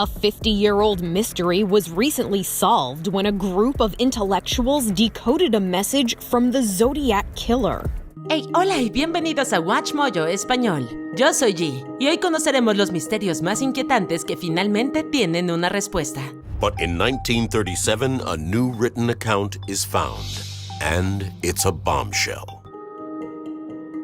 A 50-year-old mystery was recently solved when a group of intellectuals decoded a message from the Zodiac Killer. Hey, hola y bienvenidos a WatchMojo Español. Yo soy G y hoy conoceremos los misterios más inquietantes que finalmente tienen una respuesta. But in 1937, a new written account is found, and it's a bombshell.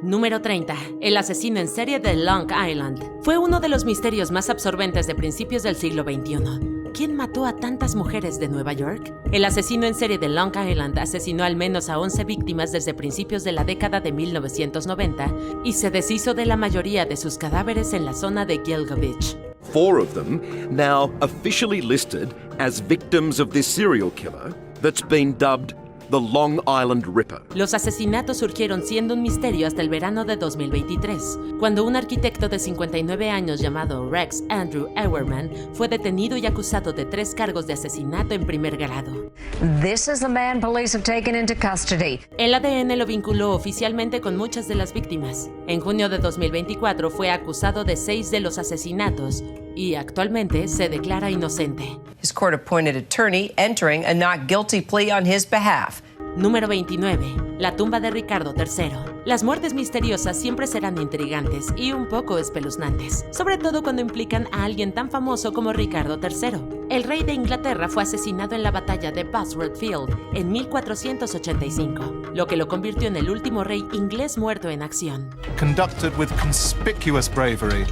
Número 30. El asesino en serie de Long Island. Fue uno de los misterios más absorbentes de principios del siglo XXI. ¿Quién mató a tantas mujeres de Nueva York? El asesino en serie de Long Island asesinó al menos a 11 víctimas desde principios de la década de 1990 y se deshizo de la mayoría de sus cadáveres en la zona de Gilgovich. 4 of them now officially listed as victims of this serial killer that's been dubbed the Long Island Ripper. Los asesinatos surgieron siendo un misterio hasta el verano de 2023, cuando un arquitecto de 59 años llamado Rex Andrew Ewerman fue detenido y acusado de 3 cargos de asesinato en primer grado. This is the man police have taken into custody. El ADN lo vinculó oficialmente con muchas de las víctimas. En junio de 2024 fue acusado de 6 de los asesinatos y actualmente se declara inocente. His court-appointed attorney entering a not guilty plea on his behalf. Número 29. La tumba de Ricardo III. Las muertes misteriosas siempre serán intrigantes y un poco espeluznantes, sobre todo cuando implican a alguien tan famoso como Ricardo III. El rey de Inglaterra fue asesinado en la batalla de Bosworth Field en 1485, lo que lo convirtió en el último rey inglés muerto en acción. Conducted with conspicuous bravery,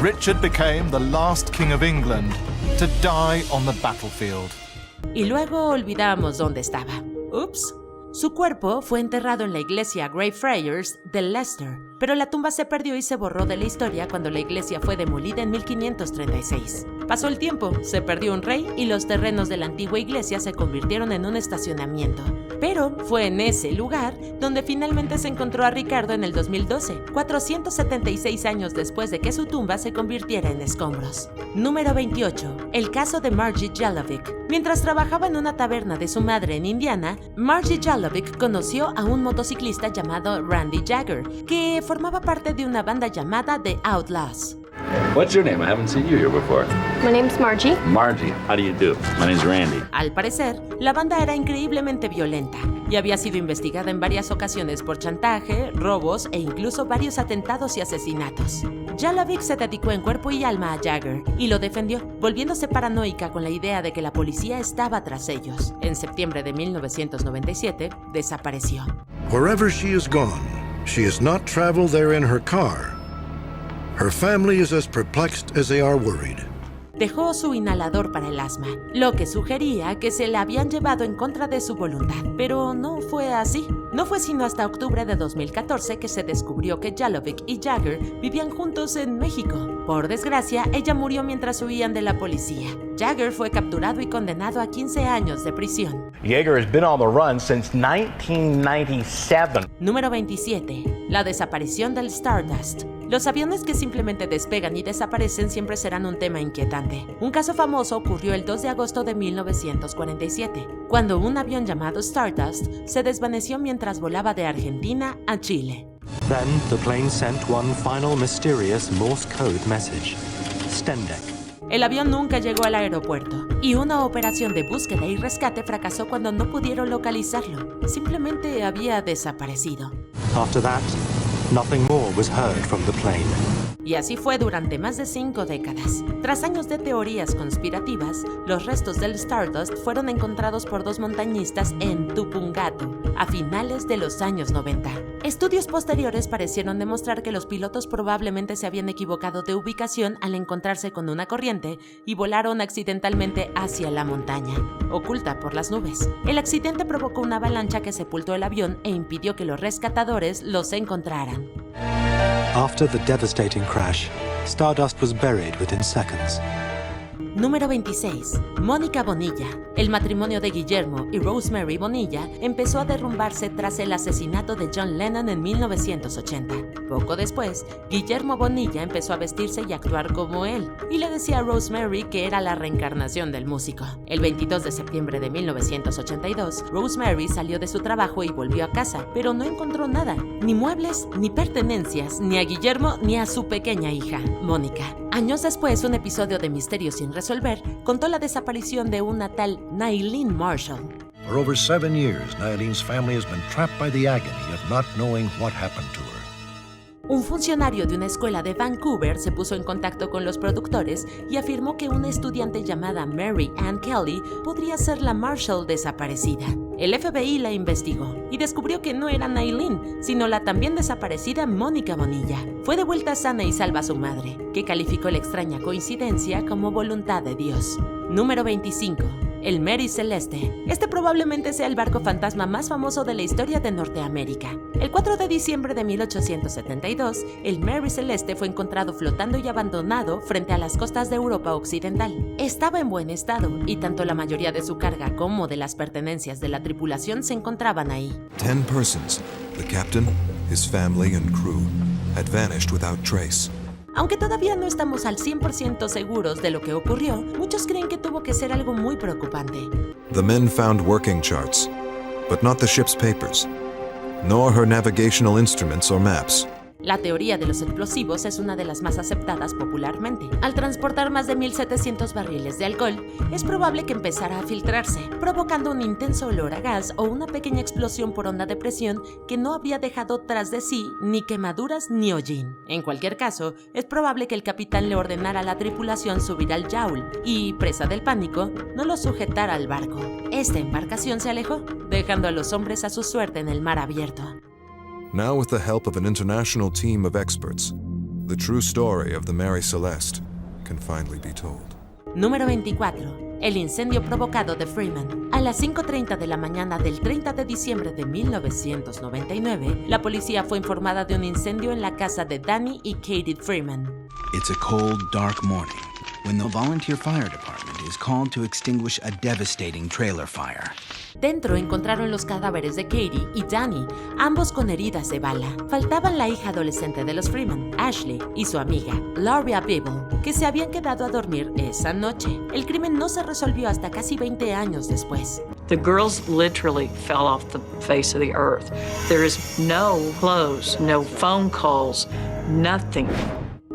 Richard became the last king of England to die on the battlefield. Y luego olvidamos dónde estaba. Ups. Su cuerpo fue enterrado en la iglesia Greyfriars de Leicester, pero la tumba se perdió y se borró de la historia cuando la iglesia fue demolida en 1536. Pasó el tiempo, se perdió un rey y los terrenos de la antigua iglesia se convirtieron en un estacionamiento. Pero fue en ese lugar donde finalmente se encontró a Ricardo en el 2012, 476 años después de que su tumba se convirtiera en escombros. Número 28. El caso de Margie Jalovic. Mientras trabajaba en una taberna de su madre en Indiana, Margie Jalovic conoció a un motociclista llamado Randy Jagger, que formaba parte de una banda llamada The Outlaws. What's your name? I haven't seen you here before. My name's Margie. Margie, how do you do? My name's Randy. Al parecer, la banda era increíblemente violenta y había sido investigada en varias ocasiones por chantaje, robos e incluso varios atentados y asesinatos. Jalovic se dedicó en cuerpo y alma a Jagger y lo defendió, volviéndose paranoica con la idea de que la policía estaba tras ellos. En septiembre de 1997, desapareció. Wherever she has gone, she has not traveled there in her car. Her family is as perplexed as they are worried. Dejó su inhalador para el asma, lo que sugería que se la habían llevado en contra de su voluntad, pero no fue así. No fue sino hasta octubre de 2014 que se descubrió que Jalovic y Jagger vivían juntos en México. Por desgracia, ella murió mientras huían de la policía. Jagger fue capturado y condenado a 15 años de prisión. Jagger has been on the run since 1997. Número 27. La desaparición del Stardust. Los aviones que simplemente despegan y desaparecen siempre serán un tema inquietante. Un caso famoso ocurrió el 2 de agosto de 1947, cuando un avión llamado Stardust se desvaneció mientras volaba de Argentina a Chile. Then the plane sent one final mysterious Morse code message. Stendek. El avión nunca llegó al aeropuerto y una operación de búsqueda y rescate fracasó cuando no pudieron localizarlo. Simplemente había desaparecido. After that, nothing more was heard from the plane. Y así fue durante más de 5 décadas. Tras años de teorías conspirativas, los restos del Stardust fueron encontrados por 2 montañistas en Tupungato a finales de los años 90. Estudios posteriores parecieron demostrar que los pilotos probablemente se habían equivocado de ubicación al encontrarse con una corriente y volaron accidentalmente hacia la montaña, oculta por las nubes. El accidente provocó una avalancha que sepultó el avión e impidió que los rescatadores los encontraran. After the devastating crash, Stardust was buried within seconds. Número 26. Mónica Bonilla. El matrimonio de Guillermo y Rosemary Bonilla empezó a derrumbarse tras el asesinato de John Lennon en 1980. Poco después, Guillermo Bonilla empezó a vestirse y actuar como él, y le decía a Rosemary que era la reencarnación del músico. El 22 de septiembre de 1982, Rosemary salió de su trabajo y volvió a casa, pero no encontró nada, ni muebles, ni pertenencias, ni a Guillermo ni a su pequeña hija, Mónica. Años después, un episodio de Misterio sin resolver contó la desaparición de una tal Nailene Marshall. For over 7 years, Nailene's family has been trapped by the agony of not knowing what happened to her. Un funcionario de una escuela de Vancouver se puso en contacto con los productores y afirmó que una estudiante llamada Mary Ann Kelly podría ser la Marshall desaparecida. El FBI la investigó y descubrió que no era Nailene, sino la también desaparecida Mónica Bonilla. Fue devuelta sana y salva a su madre, que calificó la extraña coincidencia como voluntad de Dios. Número 25. El Mary Celeste. Este probablemente sea el barco fantasma más famoso de la historia de Norteamérica. El 4 de diciembre de 1872, el Mary Celeste fue encontrado flotando y abandonado frente a las costas de Europa Occidental. Estaba en buen estado y tanto la mayoría de su carga como de las pertenencias de la tripulación se encontraban ahí. 10 persons, the captain, his family and crew, had vanished without trace. Aunque todavía no estamos al 100% seguros de lo que ocurrió, muchos creen que tuvo que ser algo muy preocupante. The men found working charts, but not the ship's papers, nor her navigational instruments or maps. La teoría de los explosivos es una de las más aceptadas popularmente. Al transportar más de 1,700 barriles de alcohol, es probable que empezara a filtrarse, provocando un intenso olor a gas o una pequeña explosión por onda de presión que no habría dejado tras de sí ni quemaduras ni hollín. En cualquier caso, es probable que el capitán le ordenara a la tripulación subir al yawl y, presa del pánico, no lo sujetara al barco. Esta embarcación se alejó, dejando a los hombres a su suerte en el mar abierto. Now, with the help of an international team of experts, the true story of the Mary Celeste can finally be told. Número 24. El incendio provocado de Freeman. A las 5:30 de la mañana del 30 de diciembre de 1999, la policía fue informada de un incendio en la casa de Danny y Katie Freeman. It's a cold, dark morning when the volunteer fire department is called to extinguish a devastating trailer fire. Dentro encontraron los cadáveres de Katie y Danny, ambos con heridas de bala. Faltaban la hija adolescente de los Freeman, Ashley, y su amiga, Laura Beeble, que se habían quedado a dormir esa noche. El crimen no se resolvió hasta casi 20 años después. The girls literally fell off the face of the earth. There is no clothes, no phone calls, nothing.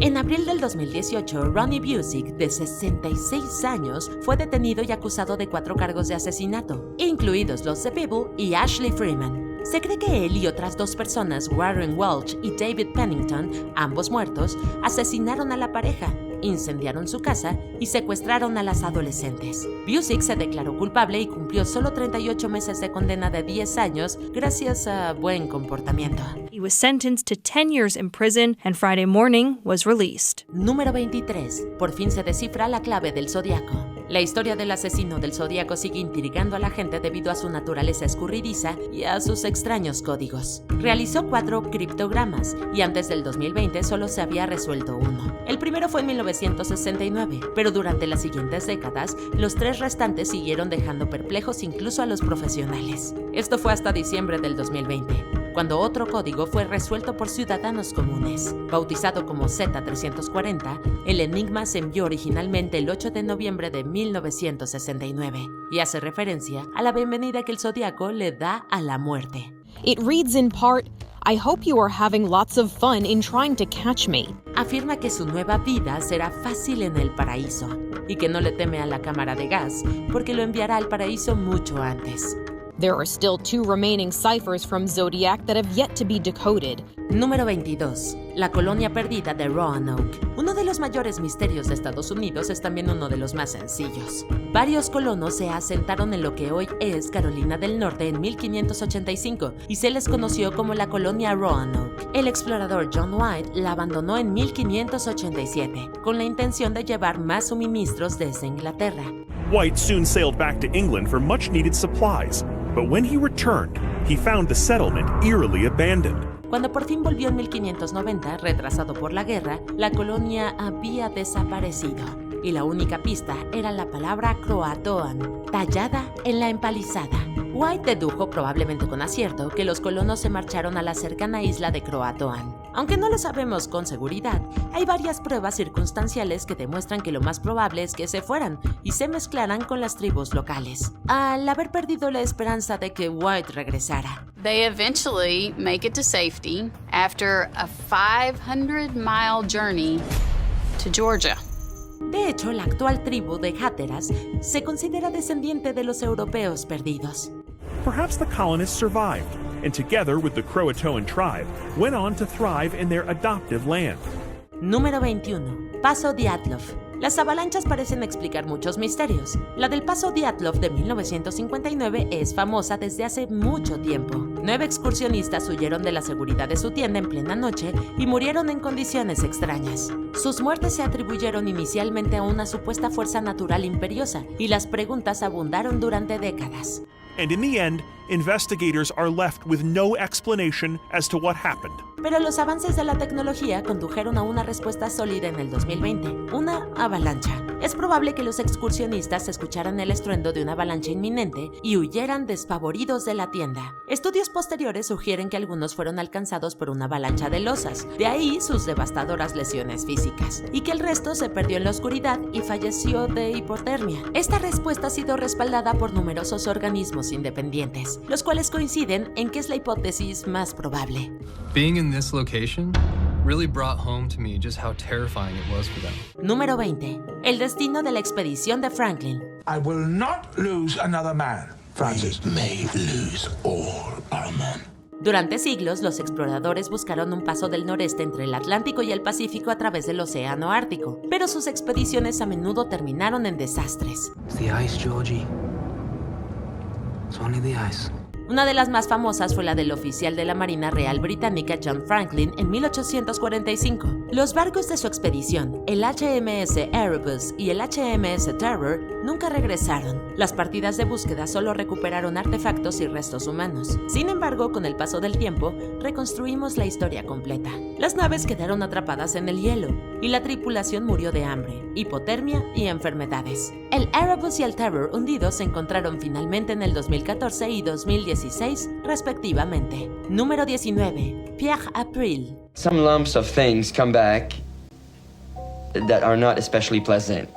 En abril del 2018, Ronnie Busick, de 66 años, fue detenido y acusado de 4 cargos de asesinato, incluidos los de Beeble y Ashley Freeman. Se cree que él y otras 2 personas, Warren Welch y David Pennington, ambos muertos, asesinaron a la pareja, incendiaron su casa y secuestraron a las adolescentes. Busick se declaró culpable y cumplió solo 38 meses de condena de 10 años gracias a buen comportamiento. He was sentenced to 10 years in prison and Friday morning was released. Número 23. Por fin se descifra la clave del zodiaco. La historia del asesino del zodiaco sigue intrigando a la gente debido a su naturaleza escurridiza y a sus extraños códigos. Realizó 4 criptogramas y antes del 2020 solo se había resuelto uno. El primero fue en 1969, pero durante las siguientes décadas, los 3 restantes siguieron dejando perplejos incluso a los profesionales. Esto fue hasta diciembre del 2020, cuando otro código fue resuelto por ciudadanos comunes. Bautizado como Z340, el enigma se envió originalmente el 8 de noviembre de 1969 y hace referencia a la bienvenida que el zodiaco le da a la muerte. It reads in part, I hope you are having lots of fun in trying to catch me. Afirma que su nueva vida será fácil en el paraíso y que no le teme a la cámara de gas porque lo enviará al paraíso mucho antes. There are still 2 remaining ciphers from Zodiac that have yet to be decoded. Número 22. La colonia perdida de Roanoke. Uno de los mayores misterios de Estados Unidos es también uno de los más sencillos. Varios colonos se asentaron en lo que hoy es Carolina del Norte en 1585 y se les conoció como la colonia Roanoke. El explorador John White la abandonó en 1587 con la intención de llevar más suministros desde Inglaterra. White soon sailed back to England for much-needed supplies, but when he returned, he found the settlement eerily abandoned. Cuando por fin volvió en 1590, retrasado por la guerra, la colonia había desaparecido. y la única pista era la palabra Croatoan, tallada en la empalizada. White dedujo, probablemente con acierto, que los colonos se marcharon a la cercana isla de Croatoan. Aunque no lo sabemos con seguridad, hay varias pruebas circunstanciales que demuestran que lo más probable es que se fueran y se mezclaran con las tribus locales, al haber perdido la esperanza de que White regresara. They eventually make it to safety after a 500-mile journey to Georgia. De hecho, la actual tribu de Hatteras se considera descendiente de los europeos perdidos. Perhaps the colonists survived, and together with the Croatoan tribe, went on to thrive in their adoptive land. Número 21. Paso Dyatlov. Las avalanchas parecen explicar muchos misterios. La del Paso Dyatlov de 1959 es famosa desde hace mucho tiempo. 9 excursionistas huyeron de la seguridad de su tienda en plena noche y murieron en condiciones extrañas. Sus muertes se atribuyeron inicialmente a una supuesta fuerza natural imperiosa y las preguntas abundaron durante décadas. And in the end, investigators are left with no explanation as to what happened. Pero los avances de la tecnología condujeron a una respuesta sólida en el 2020, una avalancha. Es probable que los excursionistas escucharan el estruendo de una avalancha inminente y huyeran despavoridos de la tienda. Estudios posteriores sugieren que algunos fueron alcanzados por una avalancha de losas, de ahí sus devastadoras lesiones físicas, y que el resto se perdió en la oscuridad y falleció de hipotermia. Esta respuesta ha sido respaldada por numerosos organismos independientes, los cuales coinciden en que es la hipótesis más probable. Being in this location really brought home to me just how terrifying it was for them. Número 20. El destino de la expedición de Franklin. I will not lose another man, Francis. We may lose all our men. Durante siglos, los exploradores buscaron un paso del noreste entre el Atlántico y el Pacífico a través del Océano Ártico, pero sus expediciones a menudo terminaron en desastres. It's the ice, Georgie. It's only the ice. Una de las más famosas fue la del oficial de la Marina Real Británica John Franklin en 1845. Los barcos de su expedición, el HMS Erebus y el HMS Terror, nunca regresaron. Las partidas de búsqueda solo recuperaron artefactos y restos humanos. Sin embargo, con el paso del tiempo, reconstruimos la historia completa. Las naves quedaron atrapadas en el hielo y la tripulación murió de hambre, hipotermia y enfermedades. El Erebus y el Terror hundidos se encontraron finalmente en el 2014 y 2016, respectivamente. Número 19. Pierre April. Some lumps of things come back that are not especially pleasant.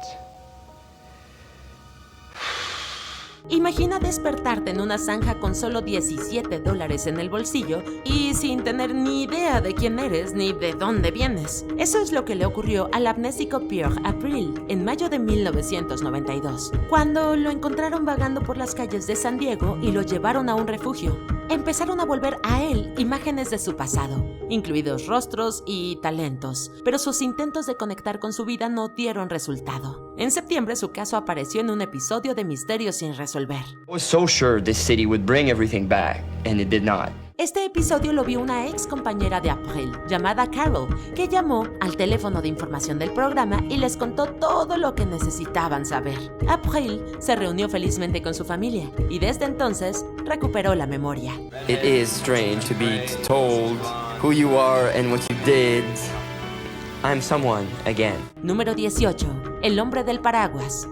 Imagina despertarte en una zanja con solo $17 en el bolsillo y sin tener ni idea de quién eres ni de dónde vienes. Eso es lo que le ocurrió al amnésico Pierre April en mayo de 1992, cuando lo encontraron vagando por las calles de San Diego y lo llevaron a un refugio. Empezaron a volver a él imágenes de su pasado, incluidos rostros y talentos, pero sus intentos de conectar con su vida no dieron resultado. En septiembre, su caso apareció en un episodio de Misterios sin resolver. I was so sure this city would bring everything back, and it did not. Este episodio lo vio una ex compañera de April, llamada Carol, que llamó al teléfono de información del programa y les contó todo lo que necesitaban saber. April se reunió felizmente con su familia y desde entonces recuperó la memoria. It is strange to be told who you are and what you did. I'm someone again. Número 18. El hombre del paraguas.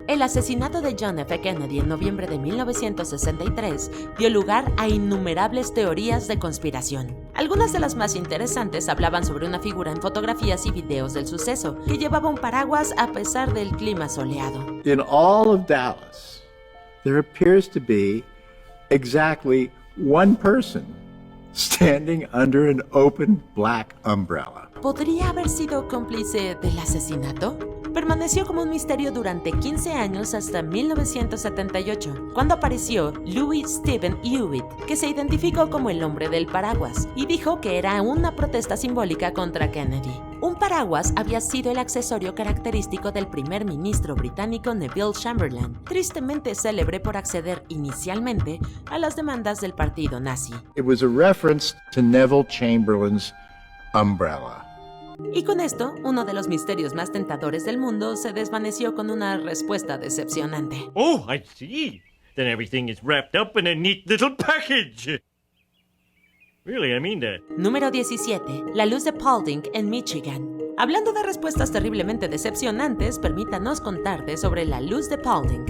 El asesinato de John F. Kennedy en noviembre de 1963 dio lugar a innumerables teorías de conspiración. Algunas de las más interesantes hablaban sobre una figura en fotografías y videos del suceso que llevaba un paraguas a pesar del clima soleado. In all of Dallas, there appears to be exactly one person standing under an open black umbrella. ¿Podría haber sido cómplice del asesinato? Permaneció como un misterio durante 15 años hasta 1978, cuando apareció Louis Stephen Hewitt, que se identificó como el hombre del paraguas, y dijo que era una protesta simbólica contra Kennedy. Un paraguas había sido el accesorio característico del primer ministro británico Neville Chamberlain, tristemente célebre por acceder inicialmente a las demandas del partido nazi. It was a reference to Neville Chamberlain's umbrella. Y con esto, uno de los misterios más tentadores del mundo se desvaneció con una respuesta decepcionante. Oh, I see. Then everything is wrapped up in a neat little package. Really, I mean that. Número 17. La luz de Paulding en Michigan. Hablando de respuestas terriblemente decepcionantes, permítanos contarte sobre la luz de Paulding.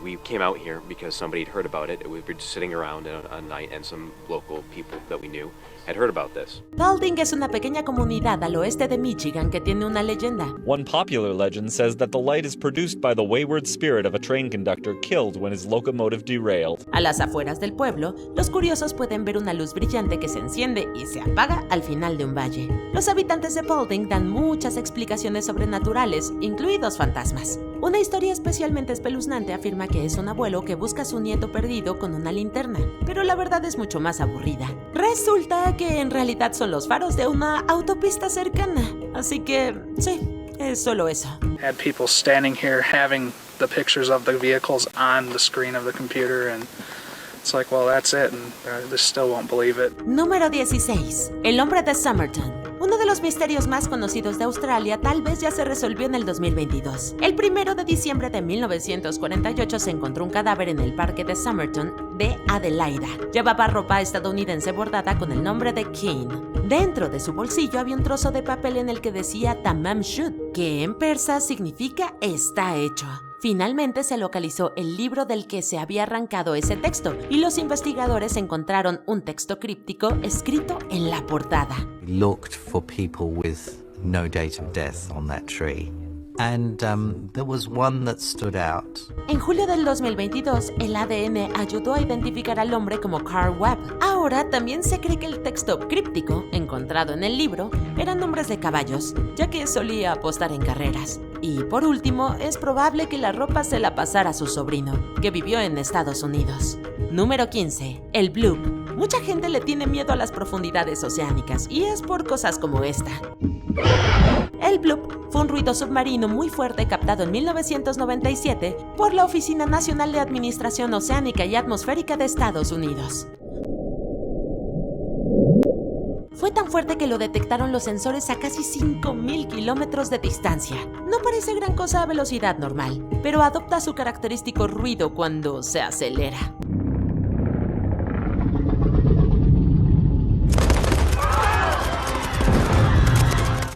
We came out here because somebody had heard about it. We were just sitting around a night and some local people that we knew had heard about this. Paulding es una pequeña comunidad al oeste de Michigan que tiene una leyenda. One popular legend says that the light is produced by the wayward spirit of a train conductor killed when his locomotive derailed. A las afueras del pueblo, los curiosos pueden ver una luz brillante que se enciende y se apaga al final de un valle. Los habitantes de Paulding dan muchas explicaciones sobrenaturales, incluidos fantasmas. Una historia especialmente espeluznante afirma que es un abuelo que busca a su nieto perdido con una linterna, pero la verdad es mucho más aburrida. Resulta que en realidad son los faros de una autopista cercana, así que sí, es solo eso. Had people standing here having the pictures of the vehicles on the screen of the computer and it's like, well, that's it, and they still won't believe it. Número 16. El hombre de Somerton. Uno de los misterios más conocidos de Australia tal vez ya se resolvió en el 2022. El 1 de diciembre de 1948 se encontró un cadáver en el parque de Somerton de Adelaida. Llevaba ropa estadounidense bordada con el nombre de King. Dentro de su bolsillo había un trozo de papel en el que decía Tamam Shud, que en persa significa está hecho. Finalmente se localizó el libro del que se había arrancado ese texto y los investigadores encontraron un texto críptico escrito en la portada. We looked for people with no date of death on that tree. And there was one that stood out. En julio del 2022, el ADN ayudó a identificar al hombre como Carl Webb. Ahora también se cree que el texto críptico encontrado en el libro eran nombres de caballos, ya que solía apostar en carreras. Y por último, es probable que la ropa se la pasara a su sobrino, que vivió en Estados Unidos. Número 15. El Bloop. Mucha gente le tiene miedo a las profundidades oceánicas, y es por cosas como esta. El bloop fue un ruido submarino muy fuerte captado en 1997 por la Oficina Nacional de Administración Oceánica y Atmosférica de Estados Unidos. Fue tan fuerte que lo detectaron los sensores a casi 5.000 kilómetros de distancia. No parece gran cosa a velocidad normal, pero adopta su característico ruido cuando se acelera.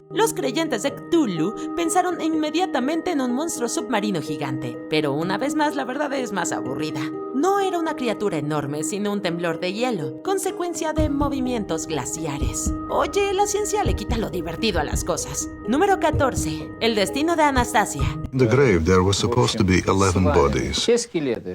Los creyentes de Cthulhu pensaron inmediatamente en un monstruo submarino gigante, pero una vez más la verdad es más aburrida. No era una criatura enorme, sino un temblor de hielo, consecuencia de movimientos glaciares. Oye, la ciencia le quita lo divertido a las cosas. Número 14. El destino de Anastasia. In the grave there were supposed to be 11 bodies,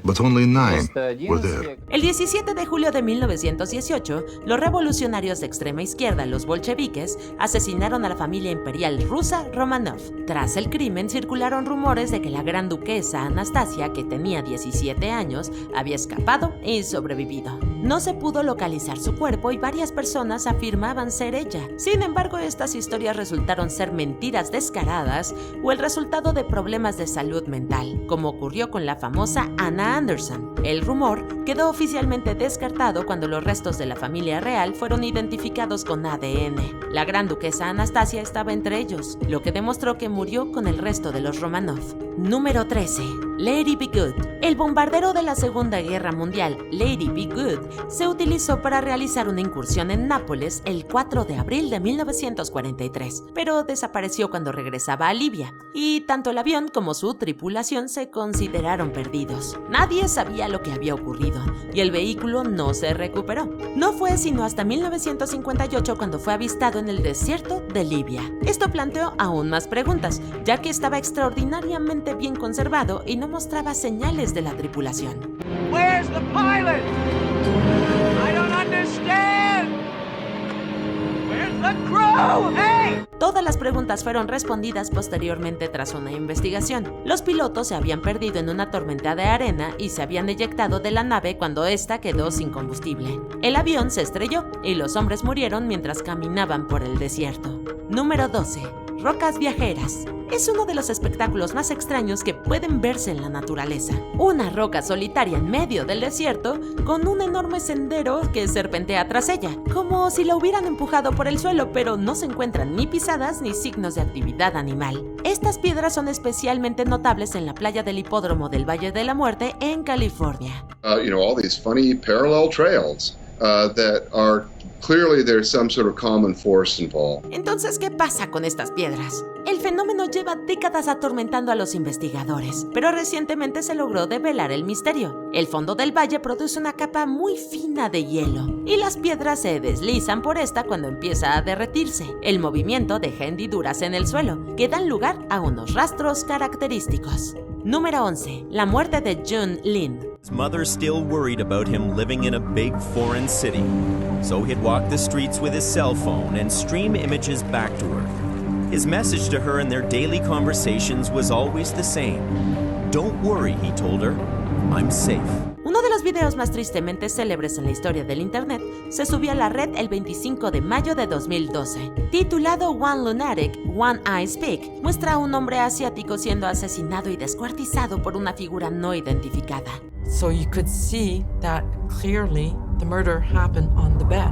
but only 9 were there. El 17 de julio de 1918, los revolucionarios de extrema izquierda, los bolcheviques, asesinaron a la familia imperial rusa Romanov. Tras el crimen, circularon rumores de que la gran duquesa Anastasia, que tenía 17 años, había escapado y sobrevivido. No se pudo localizar su cuerpo y varias personas afirmaban ser ella. Sin embargo, estas historias resultaron ser mentiras descaradas o el resultado de problemas de salud mental, como ocurrió con la famosa Anna Anderson. El rumor quedó oficialmente descartado cuando los restos de la familia real fueron identificados con ADN. La gran duquesa Anastasia estaba entre ellos, lo que demostró que murió con el resto de los Romanov. Número 13. Lady Be Good. El bombardero de la Segunda Guerra Mundial, Lady Be Good, se utilizó para realizar una incursión en Nápoles el 4 de abril de 1943, pero desapareció cuando regresaba a Libia, y tanto el avión como su tripulación se consideraron perdidos. Nadie sabía lo que había ocurrido, y el vehículo no se recuperó. No fue sino hasta 1958 cuando fue avistado en el desierto de Libia. Esto planteó aún más preguntas, ya que estaba extraordinariamente bien conservado y no mostraba señales de la tripulación. Where's the pilot? I don't understand. Where's the crew? Hey! Todas las preguntas fueron respondidas posteriormente tras una investigación. Los pilotos se habían perdido en una tormenta de arena y se habían eyectado de la nave cuando ésta quedó sin combustible. El avión se estrelló y los hombres murieron mientras caminaban por el desierto. Número 12. rocas viajeras. Es uno de los espectáculos más extraños que pueden verse en la naturaleza. Una roca solitaria en medio del desierto con un enorme sendero que serpentea tras ella, como si la hubieran empujado por el suelo, pero no se encuentran ni pisadas ni signos de actividad animal. Estas piedras son especialmente notables en la playa del Hipódromo del Valle de la Muerte en California. All these funny parallel trails that are clearly there's some sort of common force involved. Entonces, ¿qué pasa con estas piedras? El fenómeno lleva décadas atormentando a los investigadores, pero recientemente se logró develar el misterio. El fondo del valle produce una capa muy fina de hielo, y las piedras se deslizan por esta cuando empieza a derretirse. El movimiento deja hendiduras en el suelo, que dan lugar a unos rastros característicos. Número 11. La muerte de Jun Lin. His mother still worried about him living in a big foreign city, so he'd walk the streets with his cell phone and stream images back to her. His message to her in their daily conversations was always the same. Don't worry, he told her. I'm safe. Uno de los videos más tristemente célebres en la historia del internet se subió a la red el 25 de mayo de 2012. Titulado One Lunatic, One Eye Speak, muestra a un hombre asiático siendo asesinado y descuartizado por una figura no identificada. So you could see that clearly the murder happened on the bed.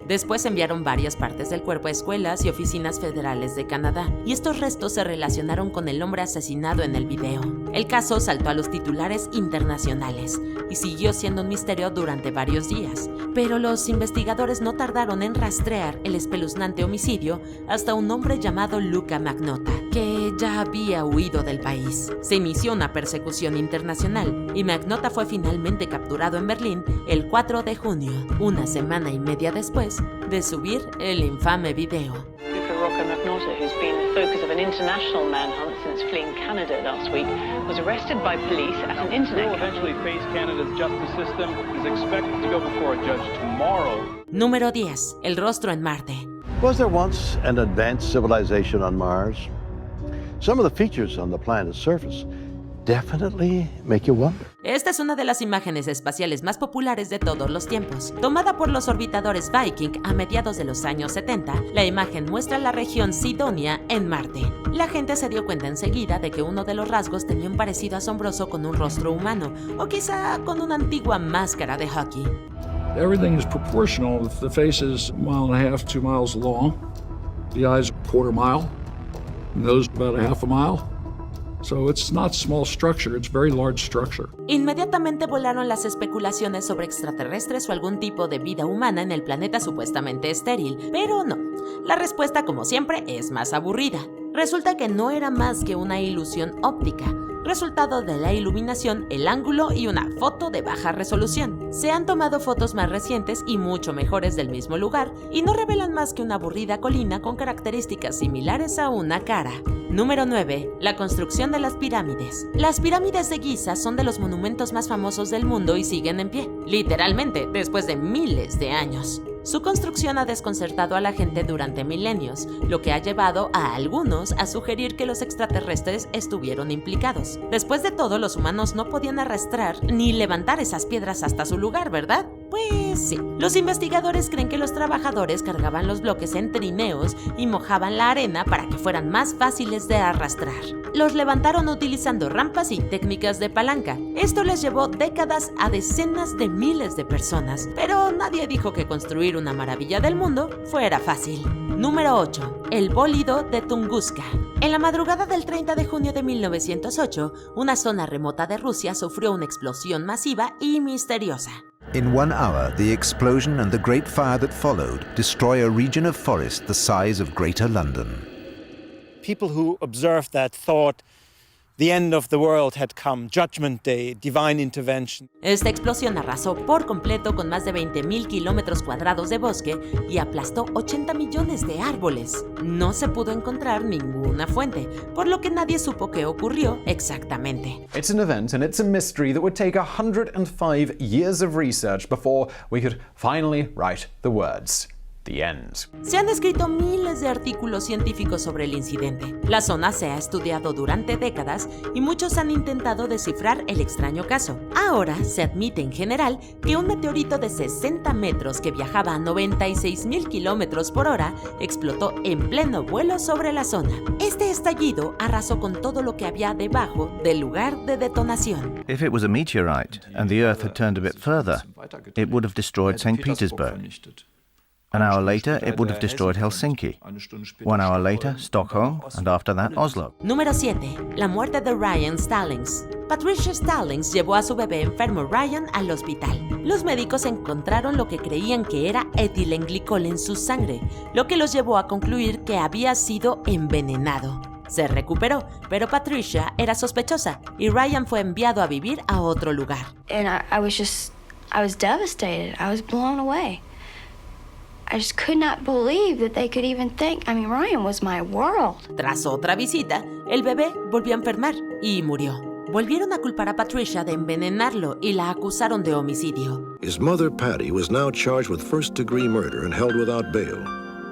Después enviaron varias partes del cuerpo a escuelas y oficinas federales de Canadá, y estos restos se relacionaron con el hombre asesinado en el video. El caso saltó a los titulares internacionales y siguió siendo un misterio durante varios días, pero los investigadores no tardaron en rastrear el espeluznante homicidio hasta un hombre llamado Luca Magnotta, que ya había huido del país. Se inició una persecución internacional y Magnotta fue finalmente capturado en Berlín el 4 de junio, una semana y media después de subir el infame video. Luca Rocco Magnotta, who's been the focus of an international manhunt since fleeing Canada last week, was arrested by police at an internet cafe. He will eventually face Canada's justice system. He's expected to go before a judge tomorrow. Número 10. El rostro en Marte. Was there once an advanced civilization on Mars? Some of the features on the planet's surface definitely make you wonder. Esta es una de las imágenes espaciales más populares de todos los tiempos. Tomada por los orbitadores Viking a mediados de los años 70, la imagen muestra la región Sidonia en Marte. La gente se dio cuenta enseguida de que uno de los rasgos tenía un parecido asombroso con un rostro humano, o quizá con una antigua máscara de hockey. Everything is proportional. The face is 1.5 miles, 2 miles long. The eyes 1/4 mile. Nose about 1/2 mile. So it's not small structure, it's very large structure. Inmediatamente volaron las especulaciones sobre extraterrestres o algún tipo de vida humana en el planeta supuestamente estéril, pero no. La respuesta, como siempre, es más aburrida. Resulta que no era más que una ilusión óptica, resultado de la iluminación, el ángulo y una foto de baja resolución. Se han tomado fotos más recientes y mucho mejores del mismo lugar y no revelan más que una aburrida colina con características similares a una cara. Número 9. La construcción de las pirámides. Las pirámides de Giza son de los monumentos más famosos del mundo y siguen en pie, literalmente, después de miles de años. Su construcción ha desconcertado a la gente durante milenios, lo que ha llevado a algunos a sugerir que los extraterrestres estuvieron implicados. Después de todo, los humanos no podían arrastrar ni levantar esas piedras hasta su lugar, ¿verdad? Pues sí. Los investigadores creen que los trabajadores cargaban los bloques en trineos y mojaban la arena para que fueran más fáciles de arrastrar. Los levantaron utilizando rampas y técnicas de palanca. Esto les llevó décadas a decenas de miles de personas, pero nadie dijo que construir una maravilla del mundo fuera fácil. Número 8. El bólido de Tunguska. En la madrugada del 30 de junio de 1908, una zona remota de Rusia sufrió una explosión masiva y misteriosa. In 1 hour, the explosion and the great fire that followed destroy a region of forest the size of Greater London. People who observed that thought the end of the world had come, Judgment Day, divine intervention. Esta explosión arrasó por completo con más de 20,000 kilómetros cuadrados de bosque y aplastó 80 millones de árboles. No se pudo encontrar ninguna fuente, por lo que nadie supo qué ocurrió exactamente. It's an event and it's a mystery that would take 105 years of research before we could finally write the words. The end. Se han escrito miles de artículos científicos sobre el incidente. La zona se ha estudiado durante décadas y muchos han intentado descifrar el extraño caso. Ahora se admite en general que un meteorito de 60 metros que viajaba a 96,000 kilómetros por hora explotó en pleno vuelo sobre la zona. Este estallido arrasó con todo lo que había debajo del lugar de detonación. If it was a meteorite and the Earth had turned a bit further, it would have destroyed St. Petersburg. An hour later, it would have destroyed Helsinki. 1 hour later, Stockholm, and after that, Oslo. Número 7. La muerte de Ryan Stallings. Patricia Stallings llevó a su bebé enfermo Ryan al hospital. Los médicos encontraron lo que creían que era etilenglicol en su sangre, lo que los llevó a concluir que había sido envenenado. Se recuperó, pero Patricia era sospechosa y Ryan fue enviado a vivir a otro lugar. And I was devastated. I was blown away. I just could not believe that they could even think. I mean, Ryan was my world. Tras otra visita, el bebé volvió a enfermar y murió. Volvieron a culpar a Patricia de envenenarlo y la acusaron de homicidio. His mother, Patty, was now charged with first-degree murder and held without bail.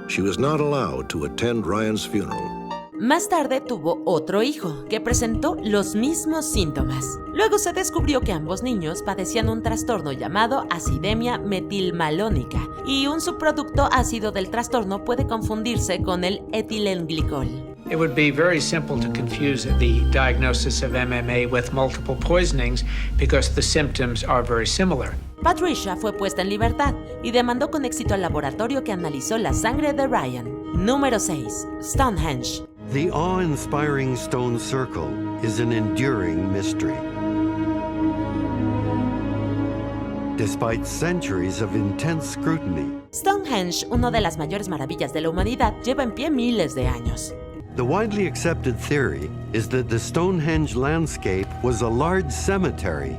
She was not allowed to attend Ryan's funeral. Más tarde tuvo otro hijo que presentó los mismos síntomas. Luego se descubrió que ambos niños padecían un trastorno llamado acidemia metilmalónica y un subproducto ácido del trastorno puede confundirse con el etilenglicol. It would be very simple to confuse the diagnosis of MMA with multiple poisonings because the symptoms are very similar. Patricia fue puesta en libertad y demandó con éxito al laboratorio que analizó la sangre de Ryan. Número 6. Stonehenge. The awe-inspiring stone circle is an enduring mystery. Despite centuries of intense scrutiny, Stonehenge, una de las mayores maravillas de la humanidad, lleva en pie miles de años. the widely accepted theory is that the Stonehenge landscape was a large cemetery,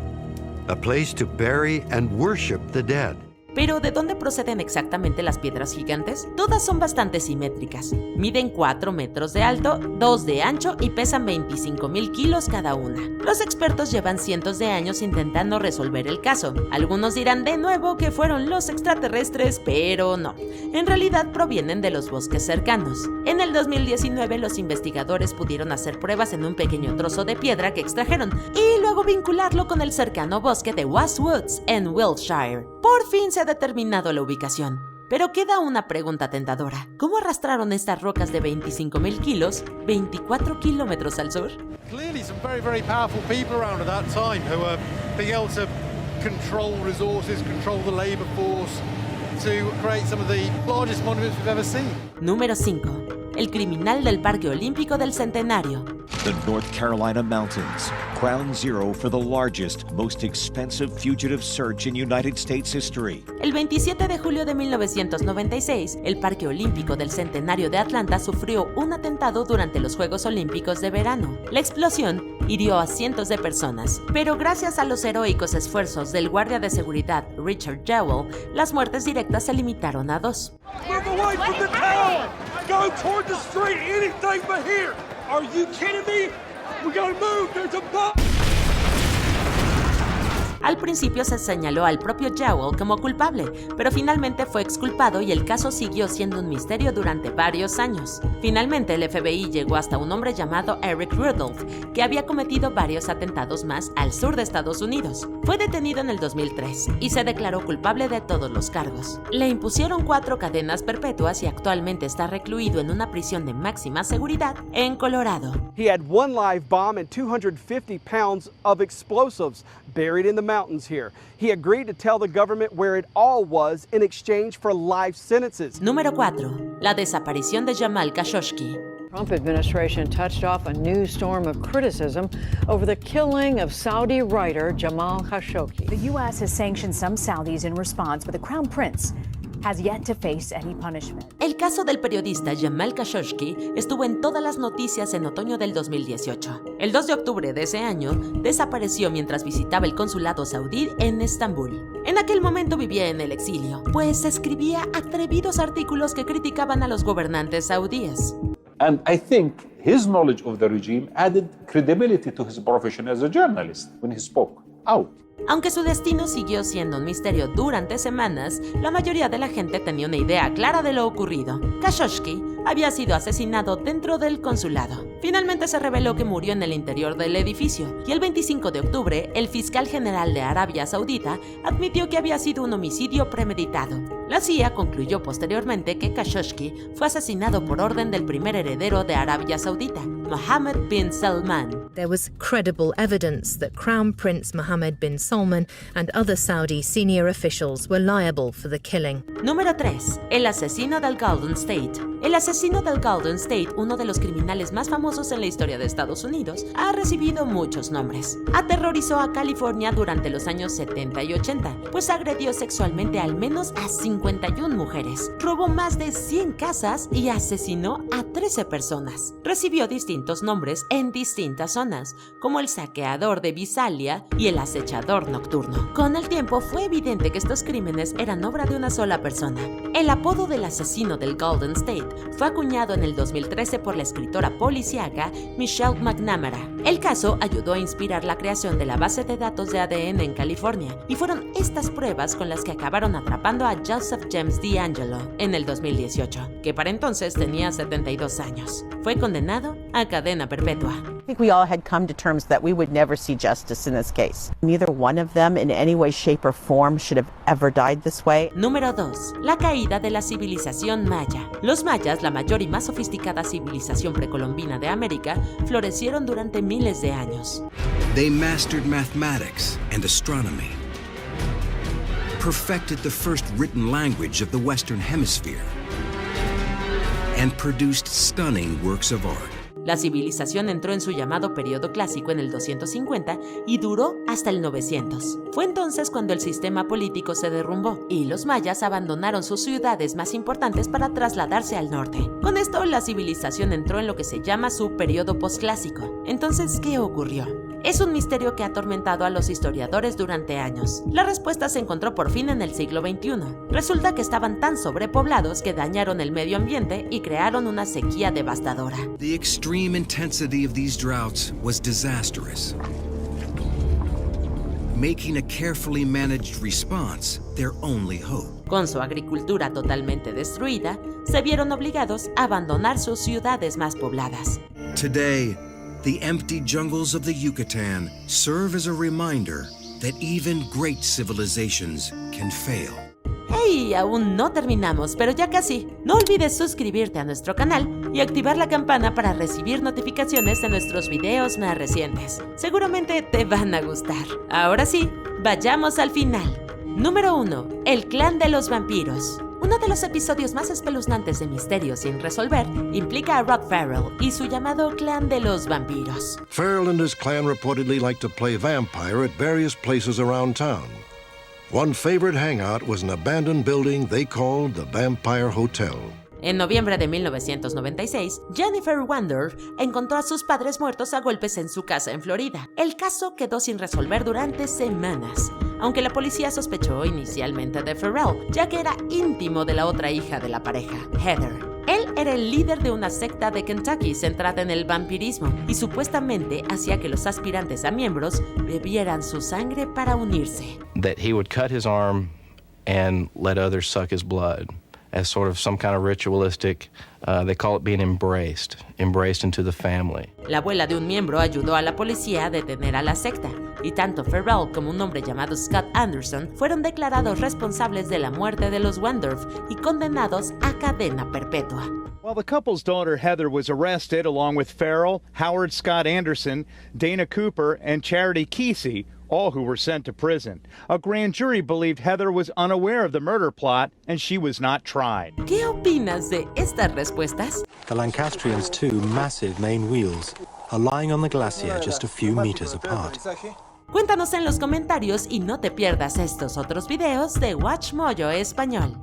a place to bury and worship the dead. Pero ¿de dónde proceden exactamente las piedras gigantes? Todas son bastante simétricas. Miden 4 metros de alto, 2 de ancho y pesan 25,000 kilos cada una. Los expertos llevan cientos de años intentando resolver el caso. Algunos dirán de nuevo que fueron los extraterrestres, pero no. En realidad provienen de los bosques cercanos. En el 2019 los investigadores pudieron hacer pruebas en un pequeño trozo de piedra que extrajeron y luego vincularlo con el cercano bosque de Was Woods en Wiltshire. Por fin se ha determinado la ubicación. Pero queda una pregunta tentadora. ¿Cómo arrastraron estas rocas de 25,000 kilos 24 kilómetros al sur? Clearly some very powerful people around at that time who were being able to control resources, control the labor force to create some of the largest monuments we've ever seen. Número 5. El criminal del Parque Olímpico del Centenario. The North Carolina mountains, ground zero for the largest, most expensive fugitive search in United States history. El 27 de julio de 1996, el Parque Olímpico del Centenario de Atlanta sufrió un atentado durante los Juegos Olímpicos de verano. La explosión hirió a cientos de personas, pero gracias a los heroicos esfuerzos del guardia de seguridad Richard Jewell, las muertes directas se limitaron a 2. Move away from the tower! Go toward the street, anything but here! Are you kidding me? We gotta move, there's a bomb! Al principio se señaló al propio Jewell como culpable, pero finalmente fue exculpado y el caso siguió siendo un misterio durante varios años. Finalmente el FBI llegó hasta un hombre llamado Eric Rudolph, que había cometido varios atentados más al sur de Estados Unidos. Fue detenido en el 2003 y se declaró culpable de todos los cargos. Le impusieron 4 cadenas perpetuas y actualmente está recluido en una prisión de máxima seguridad en Colorado. He had 1 live bomb and 250 pounds of explosives buried in the mountains here. He agreed to tell the government where it all was in exchange for life sentences. Número 4. La desaparición de Jamal Khashoggi. Trump administration touched off a new storm of criticism over the killing of Saudi writer Jamal Khashoggi. The U.S. has sanctioned some Saudis in response, but the Crown Prince has yet to face any punishment. El caso del periodista Jamal Khashoggi estuvo en todas las noticias en otoño del 2018. El 2 de octubre de ese año, desapareció mientras visitaba el consulado saudí en Estambul. En aquel momento vivía en el exilio, pues escribía atrevidos artículos que criticaban a los gobernantes saudíes. And I think his knowledge of the regime added credibility to his profession as a journalist when he spoke out. Aunque su destino siguió siendo un misterio durante semanas, la mayoría de la gente tenía una idea clara de lo ocurrido. Khashoggi había sido asesinado dentro del consulado. Finalmente se reveló que murió en el interior del edificio, y el 25 de octubre, el fiscal general de Arabia Saudita admitió que había sido un homicidio premeditado. La CIA concluyó posteriormente que Khashoggi fue asesinado por orden del primer heredero de Arabia Saudita, Mohammed bin Salman. There was credible evidence that Crown Prince Mohammed bin Salman and other Saudi senior officials were liable for the killing. Número 3. El asesino del Golden State. El asesino del Golden State, uno de los criminales más famosos en la historia de Estados Unidos, ha recibido muchos nombres. Aterrorizó a California durante los años 70 y 80, pues agredió sexualmente al menos a 51 mujeres, robó más de 100 casas y asesinó a 13 personas. Recibió distintos nombres en distintas zonas, como el saqueador de Visalia y el acechador nocturno. Con el tiempo fue evidente que estos crímenes eran obra de una sola persona. El apodo del asesino del Golden State fue acuñado en el 2013 por la escritora policíaca Michelle McNamara. El caso ayudó a inspirar la creación de la base de datos de ADN en California, y fueron estas pruebas con las que acabaron atrapando a Joseph James DeAngelo en el 2018, que para entonces tenía 72 años. Fue condenado a cadena perpetua. I think we all had come to terms that we would never see justice in this case. Neither one of them in any way, shape or form should have ever died this way. Número 2. La caída de la civilización maya. Los mayas, la mayor y más sofisticada civilización precolombina de América, florecieron durante miles de años. They mastered mathematics and astronomy, perfected the first written language of the Western Hemisphere, and produced stunning works of art. La civilización entró en su llamado periodo clásico en el 250 y duró hasta el 900. Fue entonces cuando el sistema político se derrumbó y los mayas abandonaron sus ciudades más importantes para trasladarse al norte. Con esto, la civilización entró en lo que se llama su periodo posclásico. Entonces, ¿qué ocurrió? Es un misterio que ha atormentado a los historiadores durante años. La respuesta se encontró por fin en el siglo XXI. Resulta que estaban tan sobrepoblados que dañaron el medio ambiente y crearon una sequía devastadora. The extreme intensity of these droughts was disastrous, making a carefully managed response their only hope. Con su agricultura totalmente destruida, se vieron obligados a abandonar sus ciudades más pobladas. Today, the empty jungles of the Yucatan serve as a reminder that even great civilizations can fail. ¡Hey! Aún no terminamos, pero ya casi. No olvides suscribirte a nuestro canal y activar la campana para recibir notificaciones de nuestros videos más recientes. Seguramente te van a gustar. Ahora sí, vayamos al final. Número 1. El clan de los vampiros. Uno de los episodios más espeluznantes de Misterio sin resolver implica a Rod Farrell y su llamado clan de los vampiros. Farrell and his clan reportedly liked to play vampire at various places around town. One favorite hangout was an abandoned building they called the Vampire Hotel. En noviembre de 1996, Jennifer Wandorf encontró a sus padres muertos a golpes en su casa en Florida. El caso quedó sin resolver durante semanas, aunque la policía sospechó inicialmente de Farrell, ya que era íntimo de la otra hija de la pareja, Heather. Él era el líder de una secta de Kentucky centrada en el vampirismo y supuestamente hacía que los aspirantes a miembros bebieran su sangre para unirse. That he would cut his arm and let others suck his blood as sort of some kind of ritualistic, they call it being embraced into the family. La abuela de un miembro ayudó a la policía a detener a la secta, y tanto Farrell como un hombre llamado Scott Anderson fueron declarados responsables de la muerte de los Wandorf y condenados a cadena perpetua. While the couple's daughter Heather was arrested along with Farrell, Howard Scott Anderson, Dana Cooper, and Charity Kesey, all who were sent to prison. A grand jury believed Heather was unaware of the murder plot and she was not tried. ¿Qué opinas de estas respuestas? The Lancastrians' two massive main wheels are lying on the glacier just a few meters apart. Cuéntanos en los comentarios y no te pierdas estos otros videos de WatchMojo Español.